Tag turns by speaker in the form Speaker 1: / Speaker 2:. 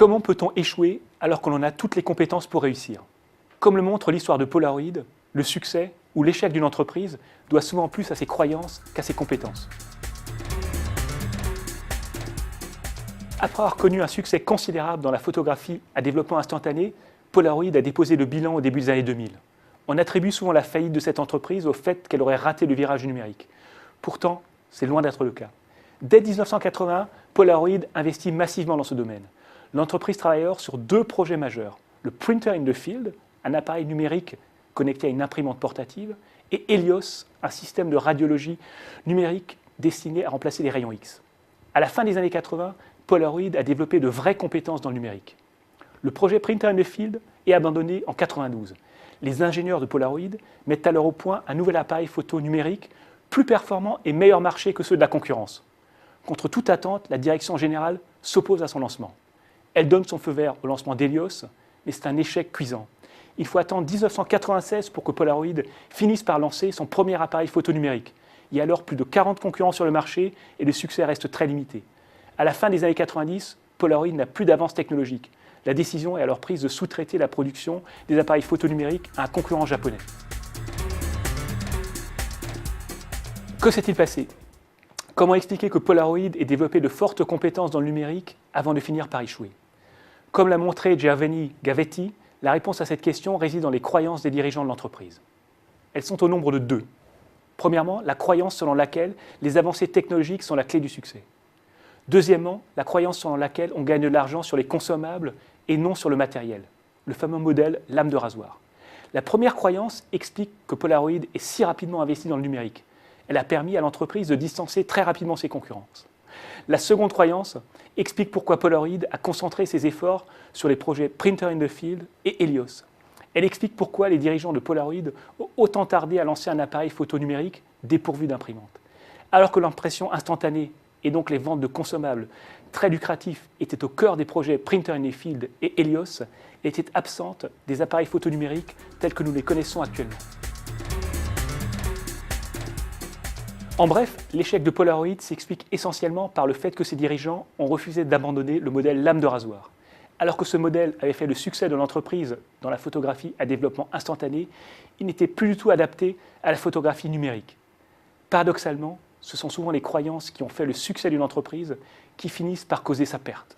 Speaker 1: Comment peut-on échouer alors qu'on en a toutes les compétences pour réussir? Comme le montre l'histoire de Polaroid, le succès ou l'échec d'une entreprise doit souvent plus à ses croyances qu'à ses compétences. Après avoir connu un succès considérable dans la photographie à développement instantané, Polaroid a déposé le bilan au début des années 2000. On attribue souvent la faillite de cette entreprise au fait qu'elle aurait raté le virage numérique. Pourtant, c'est loin d'être le cas. Dès 1981, Polaroid investit massivement dans ce domaine. L'entreprise travaille alors sur deux projets majeurs, le Printer in the Field, un appareil numérique connecté à une imprimante portative, et Helios, un système de radiologie numérique destiné à remplacer les rayons X. À la fin des années 80, Polaroid a développé de vraies compétences dans le numérique. Le projet Printer in the Field est abandonné en 92. Les ingénieurs de Polaroid mettent alors au point un nouvel appareil photo numérique plus performant et meilleur marché que ceux de la concurrence. Contre toute attente, la direction générale s'oppose à son lancement. Elle donne son feu vert au lancement d'Helios, mais c'est un échec cuisant. Il faut attendre 1996 pour que Polaroid finisse par lancer son premier appareil photo numérique. Il y a alors plus de 40 concurrents sur le marché et le succès reste très limité. À la fin des années 90, Polaroid n'a plus d'avance technologique. La décision est alors prise de sous-traiter la production des appareils photo numériques à un concurrent japonais. Que s'est-il passé? Comment expliquer que Polaroid ait développé de fortes compétences dans le numérique avant de finir par échouer? Comme l'a montré Giovanni Gavetti, la réponse à cette question réside dans les croyances des dirigeants de l'entreprise. Elles sont au nombre de deux. Premièrement, la croyance selon laquelle les avancées technologiques sont la clé du succès. Deuxièmement, la croyance selon laquelle on gagne de l'argent sur les consommables et non sur le matériel, le fameux modèle lame de rasoir. La première croyance explique que Polaroid est si rapidement investi dans le numérique. Elle a permis à l'entreprise de distancer très rapidement ses concurrents. La seconde croyance explique pourquoi Polaroid a concentré ses efforts sur les projets Printer in the Field et Helios. Elle explique pourquoi les dirigeants de Polaroid ont autant tardé à lancer un appareil photo numérique dépourvu d'imprimante. Alors que l'impression instantanée et donc les ventes de consommables très lucratifs étaient au cœur des projets Printer in the Field et Helios, elle était absente des appareils photo numériques tels que nous les connaissons actuellement. En bref, l'échec de Polaroid s'explique essentiellement par le fait que ses dirigeants ont refusé d'abandonner le modèle lame de rasoir. Alors que ce modèle avait fait le succès de l'entreprise dans la photographie à développement instantané, il n'était plus du tout adapté à la photographie numérique. Paradoxalement, ce sont souvent les croyances qui ont fait le succès d'une entreprise qui finissent par causer sa perte.